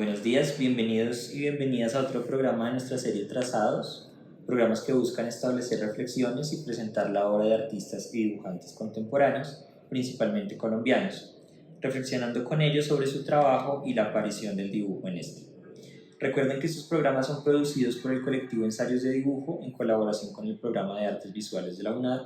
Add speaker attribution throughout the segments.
Speaker 1: Buenos días, bienvenidos y bienvenidas a otro programa de nuestra serie Trazados, programas que buscan establecer reflexiones y presentar la obra de artistas y dibujantes contemporáneos, principalmente colombianos, reflexionando con ellos sobre su trabajo y la aparición del dibujo en este. Recuerden que estos programas son producidos por el colectivo Ensayos de Dibujo en colaboración con el programa de Artes Visuales de la UNAD.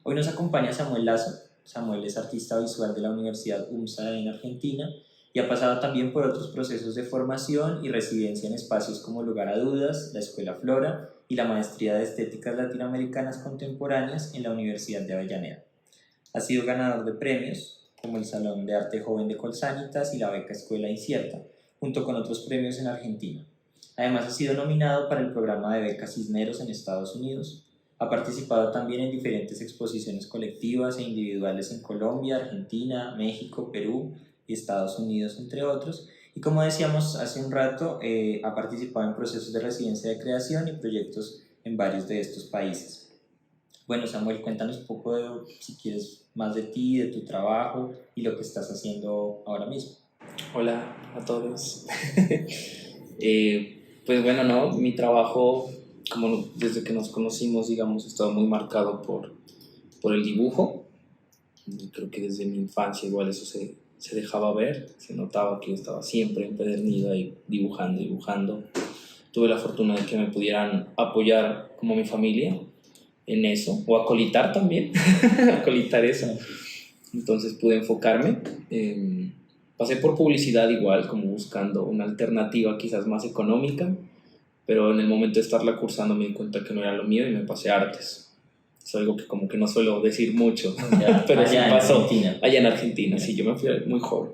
Speaker 1: Hoy nos acompaña Samuel Lazo. Samuel es artista visual de la Universidad UMSA en Argentina y ha pasado también por otros procesos de formación y residencia en espacios como Lugar a Dudas, la Escuela Flora y la Maestría de Estéticas Latinoamericanas Contemporáneas en la Universidad de Avellaneda. Ha sido ganador de premios como el Salón de Arte Joven de Colsanitas y la Beca Escuela Incierta, junto con otros premios en Argentina. Además ha sido nominado para el programa de becas Cisneros en Estados Unidos. Ha participado también en diferentes exposiciones colectivas e individuales en Colombia, Argentina, México, Perú y Estados Unidos, entre otros. Y como decíamos hace un rato, ha participado en procesos de residencia de creación y proyectos en varios de estos países. Bueno, Samuel, cuéntanos un poco si quieres, más de ti, de tu trabajo y lo que estás haciendo ahora mismo.
Speaker 2: Hola a todos. Pues bueno, no, mi trabajo, como desde que nos conocimos, digamos, ha estado muy marcado por el dibujo. Creo que desde mi infancia igual eso se dejaba ver, se notaba que yo estaba siempre empedernido ahí dibujando. Tuve la fortuna de que me pudieran apoyar como mi familia en eso, o acolitar también, acolitar eso. Entonces pude enfocarme. Pasé por publicidad igual, como buscando una alternativa quizás más económica, pero en el momento de estarla cursando me di cuenta que no era lo mío y me pasé a artes. Es algo que como que no suelo decir mucho, pero sí pasó. Allá en Argentina, sí, yo me fui muy joven.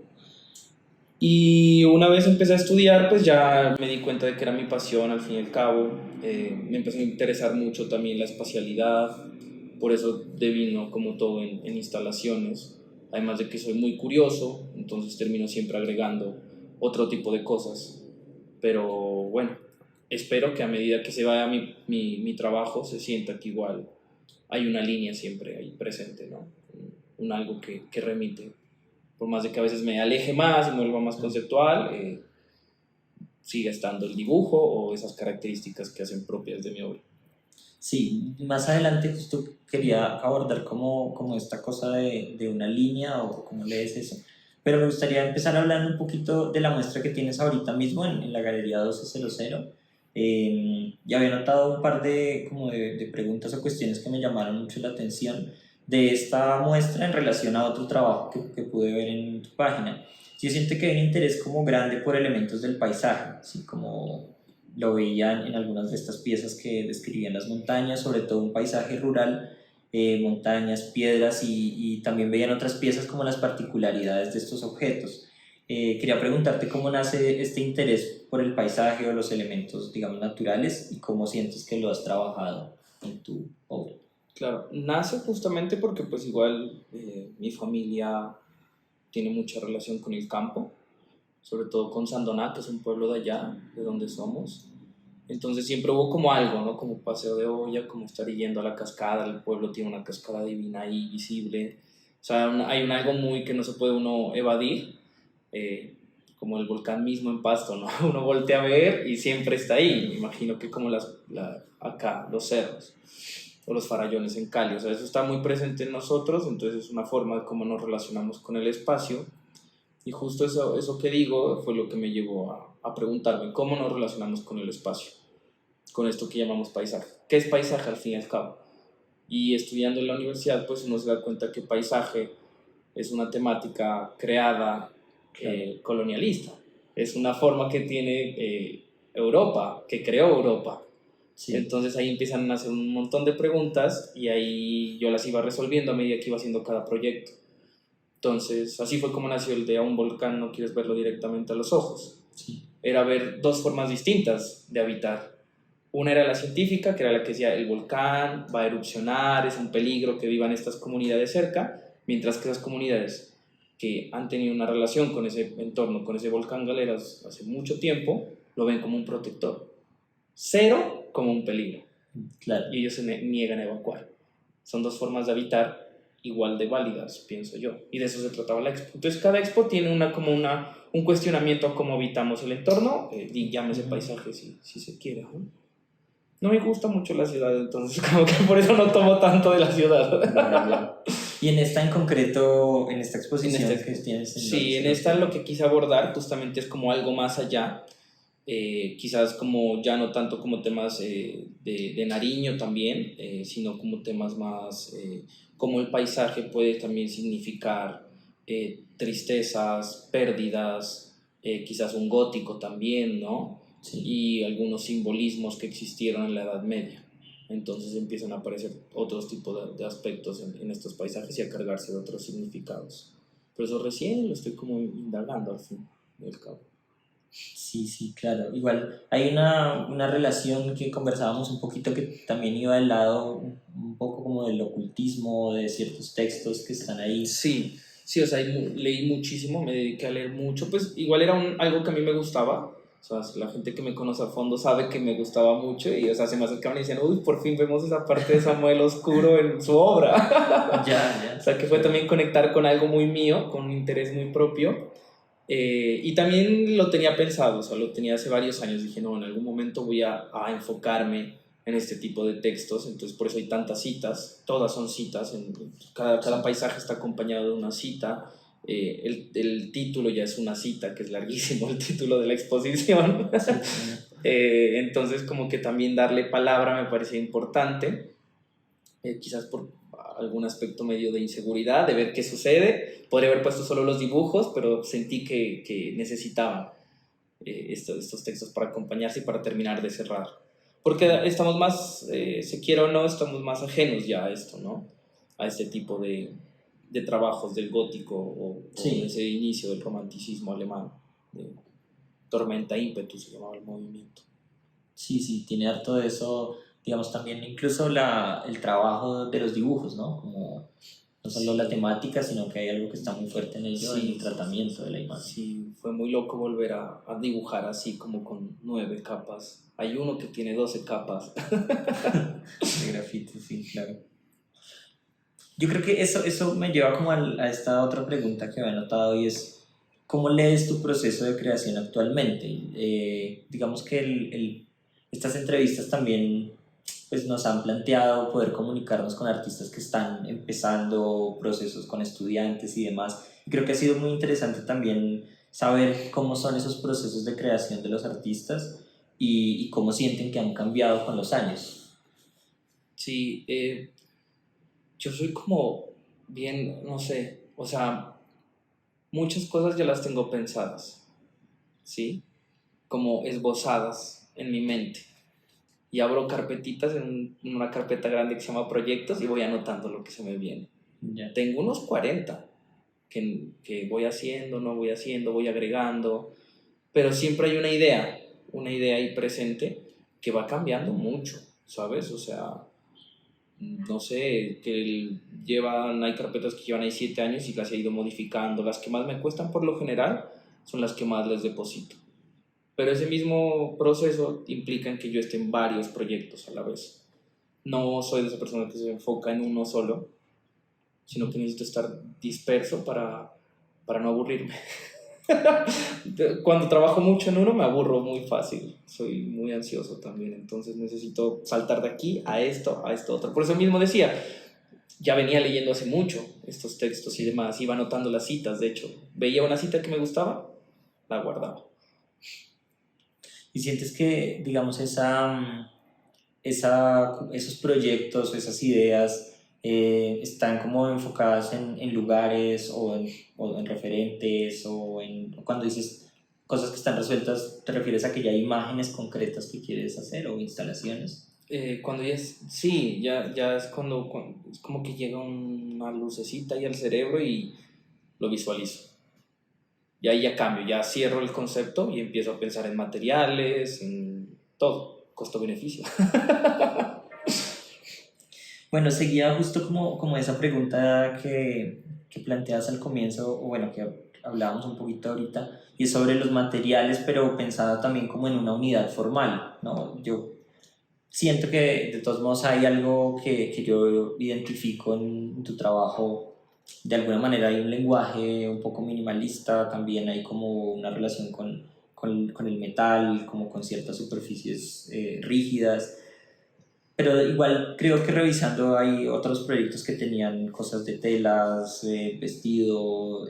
Speaker 2: Y una vez empecé a estudiar, pues ya me di cuenta de que era mi pasión al fin y al cabo. Me empezó a interesar mucho también la espacialidad, por eso devino como todo en instalaciones. Además de que soy muy curioso, entonces termino siempre agregando otro tipo de cosas. Pero bueno, espero que a medida que se vaya mi trabajo se sienta que igual hay una línea siempre ahí presente, ¿no? Un algo que remite. Por más de que a veces me aleje más y me vuelva más conceptual, sigue estando el dibujo o esas características que hacen propias de mi obra.
Speaker 1: Sí, más adelante justo quería abordar como esta cosa de una línea o cómo lees eso, pero me gustaría empezar hablando un poquito de la muestra que tienes ahorita mismo en la Galería 1200. Ya había notado un par de preguntas o cuestiones que me llamaron mucho la atención de esta muestra en relación a otro trabajo que pude ver en tu página. Sí, yo siento que hay un interés como grande por elementos del paisaje, así como lo veían en algunas de estas piezas que describían las montañas, sobre todo un paisaje rural, montañas, piedras y también veían otras piezas como las particularidades de estos objetos. Quería preguntarte cómo nace este interés por el paisaje o los elementos, digamos, naturales y cómo sientes que lo has trabajado en tu obra.
Speaker 2: Claro, nace justamente porque pues igual mi familia tiene mucha relación con el campo, sobre todo con Sandoná, que es un pueblo de allá, de donde somos. Entonces siempre hubo como algo, ¿no? Como paseo de olla, como estar yendo a la cascada. El pueblo tiene una cascada divina ahí visible. O sea, hay un algo muy que no se puede uno evadir, como el volcán mismo en Pasto, ¿no? Uno voltea a ver y siempre está ahí. Me imagino que como acá, los cerros o los farallones en Cali. O sea, eso está muy presente en nosotros, entonces es una forma de cómo nos relacionamos con el espacio. Y justo eso que digo fue lo que me llevó a preguntarme cómo nos relacionamos con el espacio, con esto que llamamos paisaje. ¿Qué es paisaje al fin y al cabo? Y estudiando en la universidad, pues uno se da cuenta que paisaje es una temática creada colonialista. Es una forma que tiene Europa, que creó Europa. Sí. Entonces ahí empiezan a hacer un montón de preguntas y ahí yo las iba resolviendo a medida que iba haciendo cada proyecto. Entonces, así fue como nació el de a un volcán no quieres verlo directamente a los ojos. Sí. Era ver dos formas distintas de habitar. Una era la científica, que era la que decía el volcán va a erupcionar, es un peligro que vivan estas comunidades cerca, mientras que esas comunidades que han tenido una relación con ese entorno, con ese volcán Galeras hace mucho tiempo, lo ven como un protector. Cero como un peligro. Claro. Y ellos se niegan a evacuar. Son dos formas de habitar igual de válidas, pienso yo. Y de eso se trataba la expo. Entonces cada expo tiene una un cuestionamiento a cómo habitamos el entorno, y llámese paisaje si se quiere, ¿no? No me gusta mucho la ciudad, entonces como que por eso no tomo tanto de la ciudad.
Speaker 1: Y en esta en concreto, en esta exposición que tienes
Speaker 2: sí, en esta lo que quise abordar justamente es como algo más allá, quizás como ya no tanto como temas de Nariño también, sino como temas más como el paisaje puede también significar tristezas, pérdidas, quizás un gótico también, ¿no? Sí. Y algunos simbolismos que existieron en la Edad Media. Entonces empiezan a aparecer otros tipos de aspectos en estos paisajes y a cargarse de otros significados. Pero eso recién lo estoy como indagando al fin y al cabo.
Speaker 1: Sí, claro. Igual hay una relación que conversábamos un poquito que también iba del lado un poco como del ocultismo, de ciertos textos que están ahí.
Speaker 2: Sí, o sea, leí muchísimo, me dediqué a leer mucho, pues igual era algo que a mí me gustaba. O sea, la gente que me conoce a fondo sabe que me gustaba mucho y, o sea, se me acercaban y decían, uy, por fin vemos esa parte de Samuel Oscuro en su obra.
Speaker 1: Ya.
Speaker 2: O sea, que fue también conectar con algo muy mío, con un interés muy propio. Y también lo tenía pensado, o sea, lo tenía hace varios años. Dije, no, en algún momento voy a enfocarme en este tipo de textos, entonces por eso hay tantas citas, todas son citas, cada paisaje está acompañado de una cita. El título ya es una cita, que es larguísimo el título de la exposición. Entonces como que también darle palabra me parecía importante, quizás por algún aspecto medio de inseguridad, de ver qué sucede. Podría haber puesto solo los dibujos, pero sentí que necesitaban estos textos para acompañarse y para terminar de cerrar. Porque estamos más, se quiera o no, estamos más ajenos ya a esto, ¿no? A este tipo de trabajos del gótico o ese inicio del romanticismo alemán, de Tormenta ímpetu se llamaba el movimiento.
Speaker 1: Sí, tiene harto de eso, digamos, también incluso el trabajo de los dibujos, ¿no? Como no solo la temática, sino que hay algo que está muy fuerte en ello, en el tratamiento de la imagen.
Speaker 2: Sí, fue muy loco volver a dibujar así como con 9 capas. Hay uno que tiene 12 capas.
Speaker 1: De grafito, sí, claro. Yo creo que eso me lleva como a esta otra pregunta que había notado y es, ¿cómo lees tu proceso de creación actualmente? Digamos que estas entrevistas también pues, nos han planteado poder comunicarnos con artistas que están empezando procesos con estudiantes y demás. Y creo que ha sido muy interesante también saber cómo son esos procesos de creación de los artistas y cómo sienten que han cambiado con los años.
Speaker 2: Sí, yo soy como bien, no sé, o sea, muchas cosas ya las tengo pensadas, ¿sí? Como esbozadas en mi mente. Y abro carpetitas en una carpeta grande que se llama proyectos y voy anotando lo que se me viene.
Speaker 1: Yeah.
Speaker 2: Tengo unos 40 que voy haciendo, no voy haciendo, voy agregando, pero siempre hay una idea ahí presente que va cambiando mucho, ¿sabes? O sea, no sé, hay carpetas que llevan ahí 7 años y las he ido modificando. Las que más me cuestan por lo general son las que más les deposito. Pero ese mismo proceso implica en que yo esté en varios proyectos a la vez. No soy de esa persona que se enfoca en uno solo, sino que necesito estar disperso para no aburrirme. Cuando trabajo mucho en uno me aburro muy fácil, soy muy ansioso también, entonces necesito saltar de aquí a esto otro. Por eso mismo decía, ya venía leyendo hace mucho estos textos y demás, iba anotando las citas, de hecho, veía una cita que me gustaba, la guardaba.
Speaker 1: ¿Y sientes que, digamos, esos proyectos, esas ideas están como enfocadas en lugares o en referentes cuando dices cosas que están resueltas, ¿te refieres a que ya hay imágenes concretas que quieres hacer o instalaciones?
Speaker 2: Cuando ya ya es cuando es como que llega una lucecita ahí al cerebro y lo visualizo. Y ahí ya cambio, ya cierro el concepto y empiezo a pensar en materiales, en todo, costo-beneficio.
Speaker 1: Bueno, seguía justo como esa pregunta que planteas al comienzo, o bueno, que hablábamos un poquito ahorita, y es sobre los materiales, pero pensada también como en una unidad formal, ¿no? Yo siento que de todos modos hay algo que yo identifico en tu trabajo de alguna manera hay un lenguaje un poco minimalista, también hay como una relación con el metal, como con ciertas superficies rígidas, pero igual creo que revisando hay otros proyectos que tenían cosas de telas, vestido,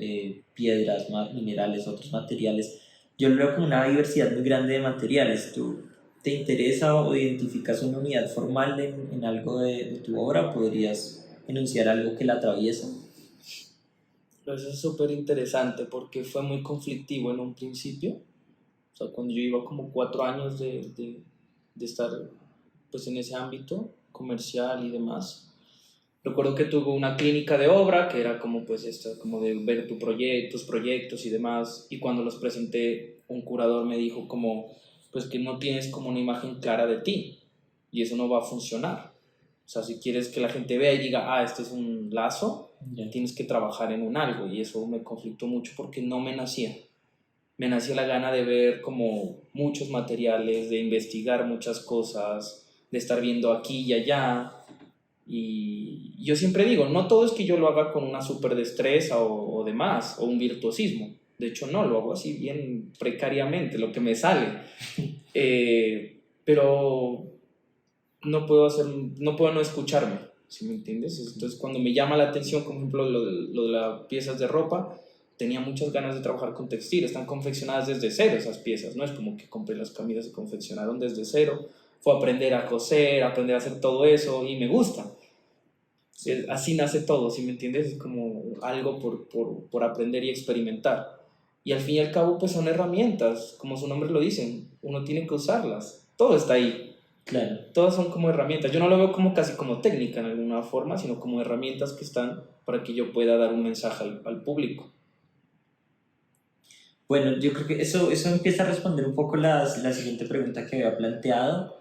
Speaker 1: piedras, minerales, otros materiales. Yo lo veo como una diversidad muy grande de materiales. ¿Tú te interesa o identificas una unidad formal en algo de tu obra? ¿Podrías enunciar algo que la atraviesa?
Speaker 2: Eso es súper interesante porque fue muy conflictivo en un principio. O sea, cuando yo iba como 4 años de estar pues en ese ámbito comercial y demás. Recuerdo que tuve una clínica de obra que era como pues esta, como de ver tus proyectos y demás, y cuando los presenté un curador me dijo como pues que no tienes como una imagen clara de ti y eso no va a funcionar. O sea, si quieres que la gente vea y diga, ah, este es un lazo,
Speaker 1: Ya.
Speaker 2: tienes que trabajar en un algo, y eso me conflictó mucho porque no me nacía. Me nacía la gana de ver como muchos materiales, de investigar muchas cosas, de estar viendo aquí y allá. Y yo siempre digo, no todo es que yo lo haga con una super destreza o demás, o un virtuosismo. De hecho, no, lo hago así bien precariamente, lo que me sale. Pero no puedo no escucharme, ¿sí me entiendes? Entonces, cuando me llama la atención, por ejemplo, lo de las piezas de ropa, tenía muchas ganas de trabajar con textil. Están confeccionadas desde cero esas piezas, no es como que compré las camisas y se confeccionaron desde cero. Fue aprender a coser, aprender a hacer todo eso y me gusta. Así nace todo, ¿sí me entiendes? Es como algo por aprender y experimentar. Y al fin y al cabo, pues son herramientas, como su nombre lo dicen, uno tiene que usarlas. Todo está ahí.
Speaker 1: Claro.
Speaker 2: Todas son como herramientas. Yo no lo veo como casi como técnica en alguna forma, sino como herramientas que están para que yo pueda dar un mensaje al público.
Speaker 1: Bueno, yo creo que eso empieza a responder un poco la siguiente pregunta que había planteado,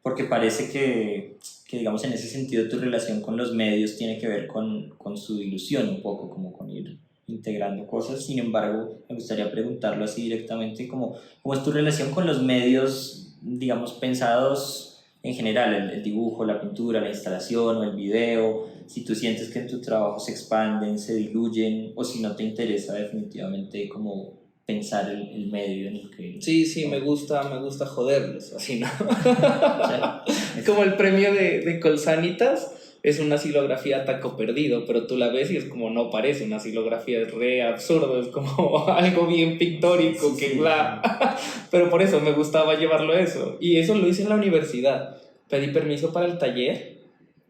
Speaker 1: porque parece que, digamos, en ese sentido tu relación con los medios tiene que ver con su ilusión un poco, como con ir integrando cosas. Sin embargo, me gustaría preguntarlo así directamente, ¿cómo es tu relación con los medios, digamos, pensados en general, el dibujo, la pintura, la instalación o el video? Si tú sientes que en tu trabajo se expanden, se diluyen, o si no te interesa definitivamente como pensar el medio en el que...
Speaker 2: Sí, sí,
Speaker 1: ¿no?
Speaker 2: me gusta joderlos, así, ¿no?
Speaker 1: O sea,
Speaker 2: Como el premio de Colsanitas es una silografía taco perdido, pero tú la ves y es como no parece una silografía, es re absurdo, es como algo bien pictórico,
Speaker 1: sí,
Speaker 2: que
Speaker 1: sí,
Speaker 2: bla. Pero por eso me gustaba llevarlo a eso. Y eso lo hice en la universidad. Pedí permiso para el taller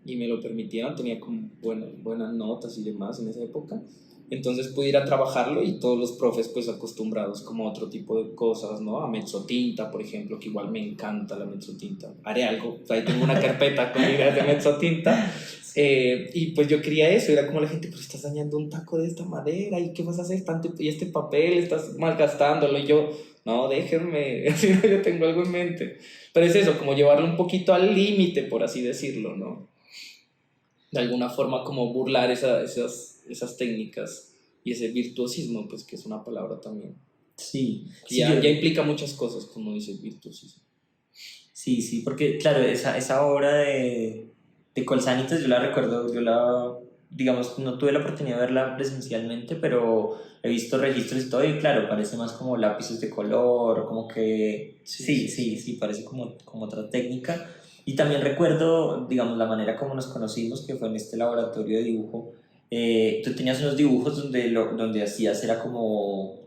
Speaker 2: y me lo permitieron, tenía como buenas notas y demás en esa época. Entonces pude ir a trabajarlo y todos los profes pues acostumbrados como a otro tipo de cosas, ¿no? A mezzotinta, por ejemplo, que igual me encanta la mezzotinta. Haré algo, ahí tengo una carpeta con ideas de mezzotinta. Y pues yo quería eso, era como la gente, pero estás dañando un taco de esta madera, ¿y qué vas a hacer? Y este papel, estás malgastándolo. Y yo, no, déjenme, así no, yo tengo algo en mente. Pero es eso, como llevarlo un poquito al límite, por así decirlo, ¿no? De alguna forma como burlar esas técnicas y ese virtuosismo, pues que es una palabra también.
Speaker 1: sí, sí,
Speaker 2: Ya implica muchas cosas, como dice virtuosismo.
Speaker 1: sí, porque claro, esa obra de Colsanitas yo la recuerdo, digamos, no tuve la oportunidad de verla presencialmente, pero he visto registros y todo, y claro, parece más como lápices de color, como que sí, parece como otra técnica. Y también recuerdo, digamos, la manera como nos conocimos, que fue en este laboratorio de dibujo. Tú tenías unos dibujos donde hacías, era como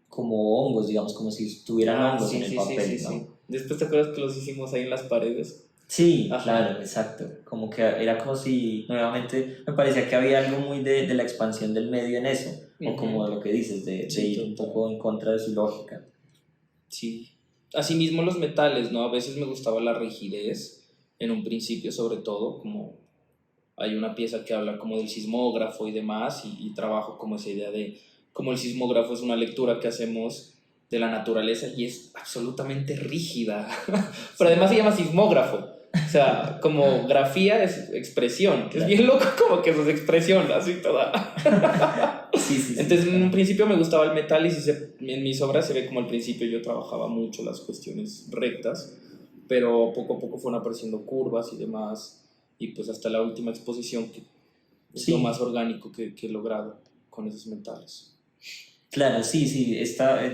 Speaker 1: hongos, digamos, como si estuvieran
Speaker 2: Ah,
Speaker 1: hongos en
Speaker 2: sí,
Speaker 1: el
Speaker 2: sí, sí, sí,
Speaker 1: papel,
Speaker 2: sí.
Speaker 1: ¿no?
Speaker 2: Después te acuerdas que los hicimos ahí en las paredes.
Speaker 1: Sí,
Speaker 2: Ajá.
Speaker 1: claro, exacto. Como que era como si, nuevamente, me parecía que había algo muy de la expansión del medio en eso, o como
Speaker 2: Ujú.
Speaker 1: lo que dices, de
Speaker 2: Sí,
Speaker 1: ir un
Speaker 2: total.
Speaker 1: poco en contra de su lógica.
Speaker 2: Sí. Asimismo los metales, ¿no? A veces me gustaba la rigidez, en un principio sobre todo, como hay una pieza que habla como del sismógrafo y demás, y trabajo como esa idea de cómo el sismógrafo es una lectura que hacemos de la naturaleza y es absolutamente rígida, pero
Speaker 1: Sí,
Speaker 2: además se llama sismógrafo, o sea, como grafía es expresión, es
Speaker 1: claro.
Speaker 2: bien loco como que eso es expresión, así toda.
Speaker 1: Sí,
Speaker 2: Entonces en un
Speaker 1: totalmente.
Speaker 2: principio me gustaba el metal y en mis obras se ve como al principio yo trabajaba mucho las cuestiones rectas, pero poco a poco fueron apareciendo curvas y demás, y pues hasta la última exposición que Es lo
Speaker 1: Sí,
Speaker 2: más orgánico que he logrado con esos metales.
Speaker 1: claro, sí, sí,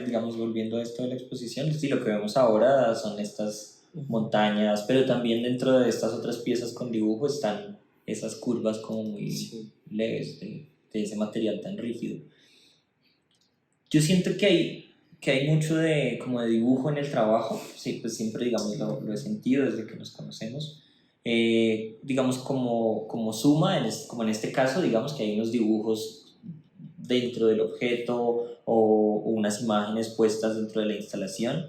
Speaker 1: digamos, volviendo a esto de la exposición, sí, lo que vemos ahora son estas montañas, pero también dentro de estas otras piezas con dibujo están esas curvas como muy
Speaker 2: Sí.
Speaker 1: leves de ese material tan rígido. Yo siento que hay mucho como de dibujo en el trabajo, sí, pues siempre, digamos, lo he sentido desde que nos conocemos. Digamos, como suma, como en este caso, digamos que hay unos dibujos dentro del objeto o unas imágenes puestas dentro de la instalación.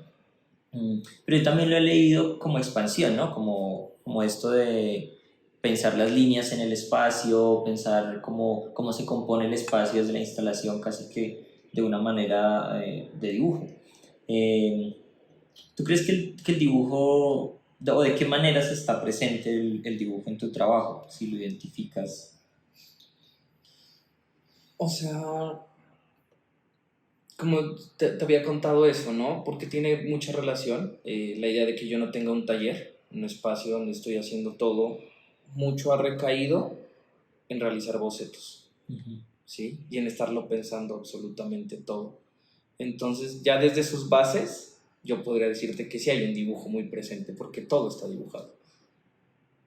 Speaker 1: Pero yo también lo he leído como expansión, ¿no? Como esto de pensar las líneas en el espacio, pensar cómo se compone el espacio desde la instalación, casi que de una manera de dibujo. Eh, ¿Tú crees que el dibujo, o de qué maneras está presente el dibujo en tu trabajo, si lo identificas?
Speaker 2: O sea, como te había contado eso, ¿no? Porque tiene mucha relación la idea de que yo no tenga un taller, un espacio donde estoy haciendo todo, mucho ha recaído en realizar bocetos,
Speaker 1: Ujú.
Speaker 2: ¿sí? Y en estarlo pensando absolutamente todo. Entonces, ya desde sus bases, yo podría decirte que sí hay un dibujo muy presente, porque todo está dibujado.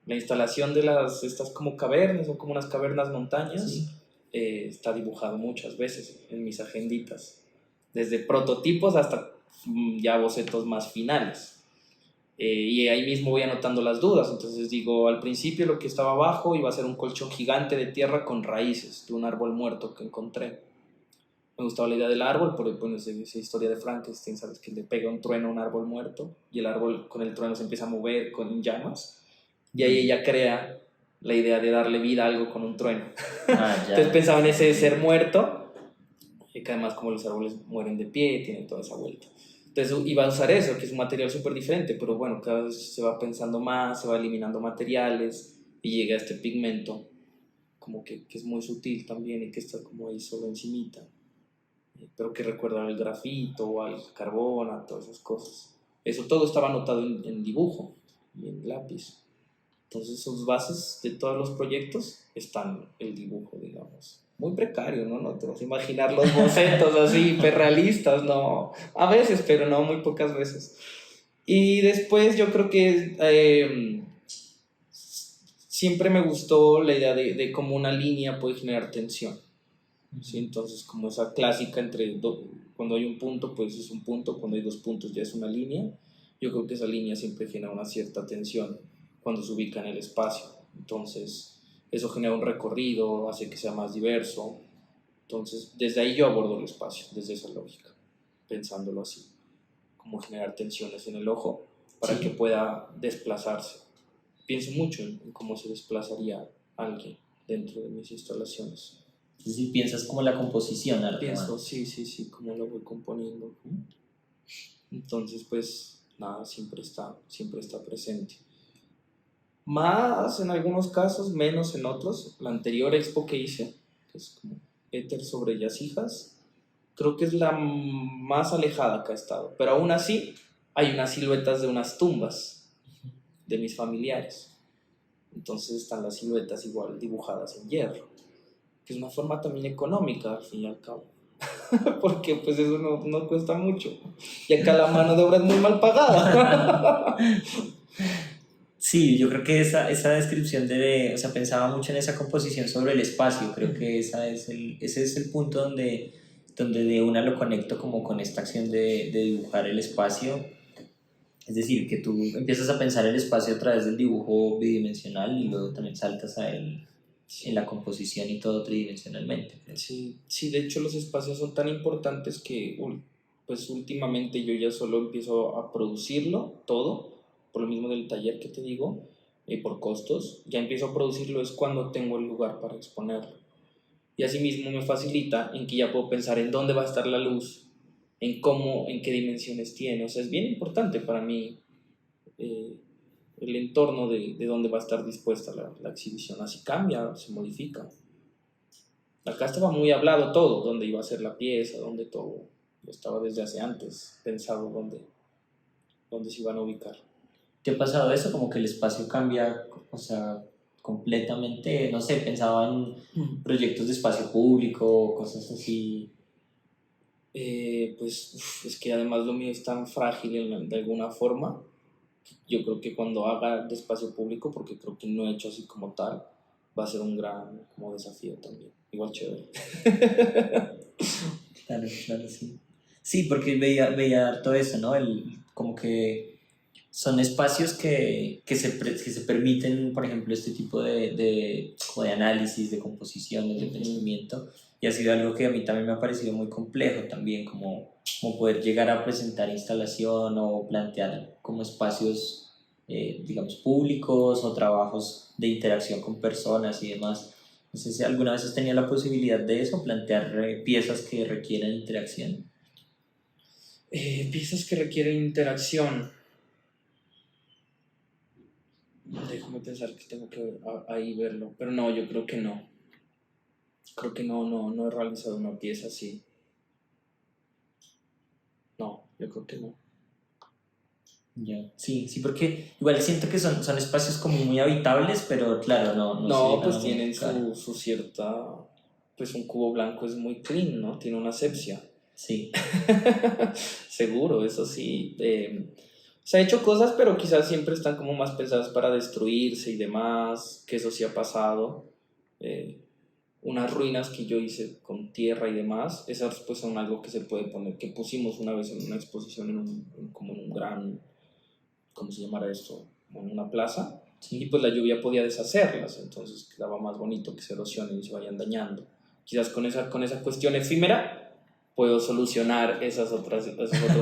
Speaker 2: La instalación de estas como cavernas, o como unas cavernas montañas,
Speaker 1: Sí.
Speaker 2: está dibujado muchas veces en mis agenditas, desde prototipos hasta ya bocetos más finales. Y ahí mismo voy anotando las dudas. Entonces digo, al principio lo que estaba abajo iba a ser un colchón gigante de tierra con raíces de un árbol muerto que encontré. Me gustaba la idea del árbol, porque bueno, esa historia de Frankenstein, sabes que le pega un trueno a un árbol muerto y el árbol con el trueno se empieza a mover con llamas. Y ahí ella crea la idea de darle vida a algo con un trueno.
Speaker 1: Ah,
Speaker 2: Entonces
Speaker 1: ya.
Speaker 2: pensaba en ese ser muerto, que además como los árboles mueren de pie, tienen toda esa vuelta. Entonces iba a usar eso, que es un material súper diferente, pero bueno, cada vez se va pensando más, se va eliminando materiales y llega a este pigmento como que es muy sutil también y que está como ahí solo encimita, pero que recuerda al grafito, al carbón, a todas esas cosas. Eso todo estaba anotado en dibujo y en lápiz. Entonces sus bases de todos los proyectos están el dibujo, digamos. Muy precario, ¿no? No te vas a imaginar los bocetos así, hiperrealistas, no. A veces, pero no, muy pocas veces. Y después yo creo que siempre me gustó la idea de cómo una línea puede generar tensión. ¿Sí? Entonces, como esa clásica cuando hay un punto, pues es un punto, cuando hay dos puntos ya es una línea. Yo creo que esa línea siempre genera una cierta tensión cuando se ubica en el espacio. Entonces, eso genera un recorrido, hace que sea más diverso. Entonces, desde ahí yo abordo el espacio, desde esa lógica, pensándolo así, como generar tensiones en el ojo para que
Speaker 1: Sí.
Speaker 2: pueda desplazarse. Pienso mucho en cómo se desplazaría alguien dentro de mis instalaciones.
Speaker 1: Entonces, si piensas como la composición, harto
Speaker 2: Pienso,
Speaker 1: más.
Speaker 2: sí, cómo lo voy componiendo. Entonces, pues nada, siempre está presente. Más en algunos casos, menos en otros. La anterior expo que hice, que es como Éter sobre Yacijas, creo que es la más alejada que ha estado. Pero aún así, hay unas siluetas de unas tumbas de mis familiares. Entonces están las siluetas igual dibujadas en hierro, que es una forma también económica al fin y al cabo. Porque pues eso no cuesta mucho. Y acá la mano de obra es muy mal pagada.
Speaker 1: Sí, yo creo que esa descripción o sea, pensaba mucho en esa composición sobre el espacio, creo que ese es el punto donde de una lo conecto como con esta acción de dibujar el espacio, es decir, que tú empiezas a pensar el espacio a través del dibujo bidimensional y luego también saltas a él en la
Speaker 2: Sí,
Speaker 1: composición y todo tridimensionalmente, creo.
Speaker 2: sí, de hecho los espacios son tan importantes que pues últimamente yo ya solo empiezo a producirlo todo, por lo mismo del taller que te digo, por costos, ya empiezo a producirlo es cuando tengo el lugar para exponerlo. Y asimismo me facilita en que ya puedo pensar en dónde va a estar la luz, en qué dimensiones tiene. O sea, es bien importante para mí eh, el entorno de dónde va a estar dispuesta la exhibición. Así cambia, se modifica. Acá estaba muy hablado todo, dónde iba a ser la pieza, dónde todo. Estaba desde hace antes pensado dónde se iban a ubicar.
Speaker 1: ¿Te ha pasado eso? Como que el espacio cambia, o sea, completamente, no sé, pensaba en proyectos de espacio público, cosas así.
Speaker 2: Pues es que además lo mío es tan frágil de alguna forma. Yo creo que cuando haga de espacio público, porque creo que no he hecho así como tal, va a ser un gran como desafío también. Igual chévere.
Speaker 1: Claro, claro, sí. Sí, porque veía todo eso, ¿no? Como que son espacios que se permiten, por ejemplo, este tipo como de análisis, de composiciones, de pensamiento, y ha sido algo que a mí también me ha parecido muy complejo también, como poder llegar a presentar instalación o plantear como espacios, digamos, públicos o trabajos de interacción con personas y demás. No sé si alguna vez has tenido la posibilidad de eso, plantear piezas que requieren interacción.
Speaker 2: Piezas que requieren interacción. Déjame pensar que tengo que ahí verlo. Pero no, yo creo que no. Creo que no he realizado una pieza así. No, yo creo que no.
Speaker 1: Ya. Sí, sí, porque igual siento que son espacios como muy habitables, pero claro, no se
Speaker 2: No,
Speaker 1: llegan a
Speaker 2: pues tienen
Speaker 1: modificar.
Speaker 2: su cierta. Pues un cubo blanco es muy clean, ¿no? Tiene una asepsia.
Speaker 1: Sí,
Speaker 2: Seguro, eso sí. Se ha hecho cosas, pero quizás siempre están como más pensadas para destruirse y demás, que eso sí ha pasado. Eh, unas ruinas que yo hice con tierra y demás, esas pues son algo que se puede poner, que pusimos una vez en una exposición como en un gran, ¿cómo se llamará esto? Como en una plaza, y
Speaker 1: sí.
Speaker 2: pues la lluvia podía deshacerlas, entonces quedaba más bonito que se erosionen y se vayan dañando. Quizás con esa cuestión efímera puedo solucionar esos otros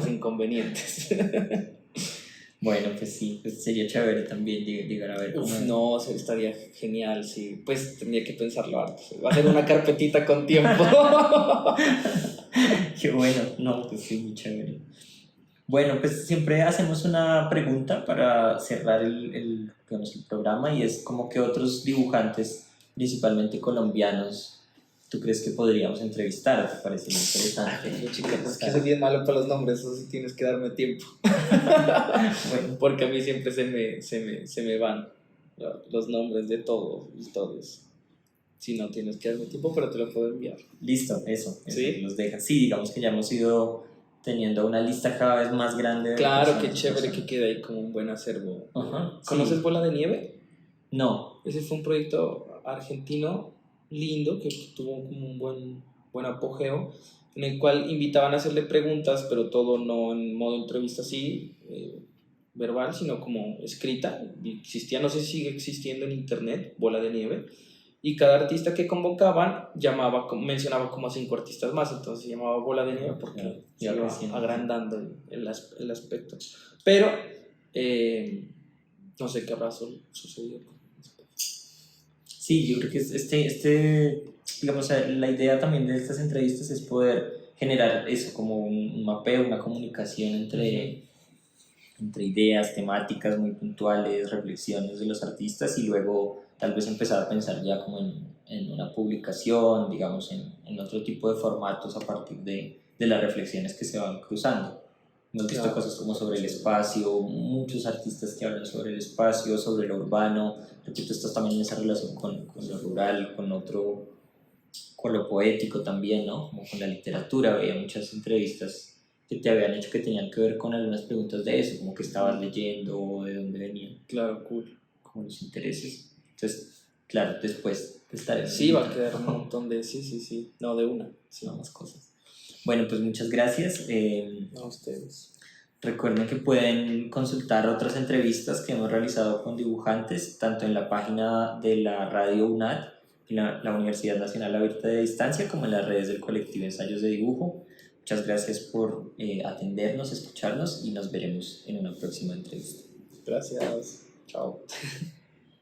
Speaker 2: inconvenientes.
Speaker 1: Bueno, pues sí, pues sería chévere también llegar a ver cómo...
Speaker 2: Uf, no, estaría genial, sí. Pues tendría que pensarlo harto. Va a ser una carpetita con tiempo.
Speaker 1: Qué bueno, no, pues sí, muy chévere. Bueno, pues siempre hacemos una pregunta para cerrar digamos, el programa y es como que otros dibujantes, principalmente colombianos, ¿tú crees que podríamos entrevistar? ¿Te parece interesante?
Speaker 2: Yo, chica, es que soy bien malo para los nombres, eso sí tienes que darme tiempo.
Speaker 1: Bueno,
Speaker 2: Porque a mí siempre se me van los nombres de todos y todos. Si no tienes que darme tiempo, pero te lo puedo enviar.
Speaker 1: listo, eso
Speaker 2: ¿Sí?
Speaker 1: nos deja. Sí, digamos que ya hemos ido teniendo una lista cada vez más grande de
Speaker 2: Claro, qué
Speaker 1: personas y
Speaker 2: chévere que
Speaker 1: personas.
Speaker 2: quede ahí como un buen acervo.
Speaker 1: Ajá,
Speaker 2: ¿Conoces
Speaker 1: sí.
Speaker 2: Bola de Nieve?
Speaker 1: No,
Speaker 2: Ese fue un proyecto argentino lindo que tuvo como un buen apogeo, en el cual invitaban a hacerle preguntas, pero todo no en modo entrevista así, verbal, sino como escrita. Y existía, no sé si sigue existiendo en internet, Bola de Nieve, y cada artista que convocaban mencionaba como a 5 artistas más, entonces se llamaba Bola de Nieve porque se
Speaker 1: iba
Speaker 2: iba
Speaker 1: creciendo.
Speaker 2: agrandando el aspecto. Pero no sé qué habrá sucedido.
Speaker 1: Sí, yo creo que digamos, la idea también de estas entrevistas es poder generar eso, como un mapeo, una comunicación entre ideas, temáticas muy puntuales, reflexiones de los artistas y luego tal vez empezar a pensar ya como en una publicación, digamos, en otro tipo de formatos a partir de las reflexiones que se van cruzando. Hemos visto
Speaker 2: Claro,
Speaker 1: cosas como
Speaker 2: súper
Speaker 1: sobre el
Speaker 2: chévere.
Speaker 1: espacio, muchos artistas que hablan sobre el espacio, sobre lo urbano, repito, estás también en esa relación con lo rural, con lo poético también, ¿no? Como con la literatura, veía muchas entrevistas que te habían hecho que tenían que ver con algunas preguntas de eso, como que estabas leyendo, de dónde venían,
Speaker 2: Claro, cool.
Speaker 1: como los intereses. Entonces, claro, después te estaremos
Speaker 2: Sí, va a
Speaker 1: invitando
Speaker 2: quedar un montón de. Sí, sí, sí. No, de una.
Speaker 1: a
Speaker 2: Sí.
Speaker 1: más cosas. Bueno, pues muchas gracias.
Speaker 2: No, ustedes.
Speaker 1: Recuerden que pueden consultar otras entrevistas que hemos realizado con dibujantes, tanto en la página de la Radio UNAD, la Universidad Nacional Abierta de Distancia, como en las redes del colectivo Ensayos de Dibujo. Muchas gracias por atendernos, escucharnos y nos veremos en una próxima entrevista.
Speaker 2: Gracias. Chao.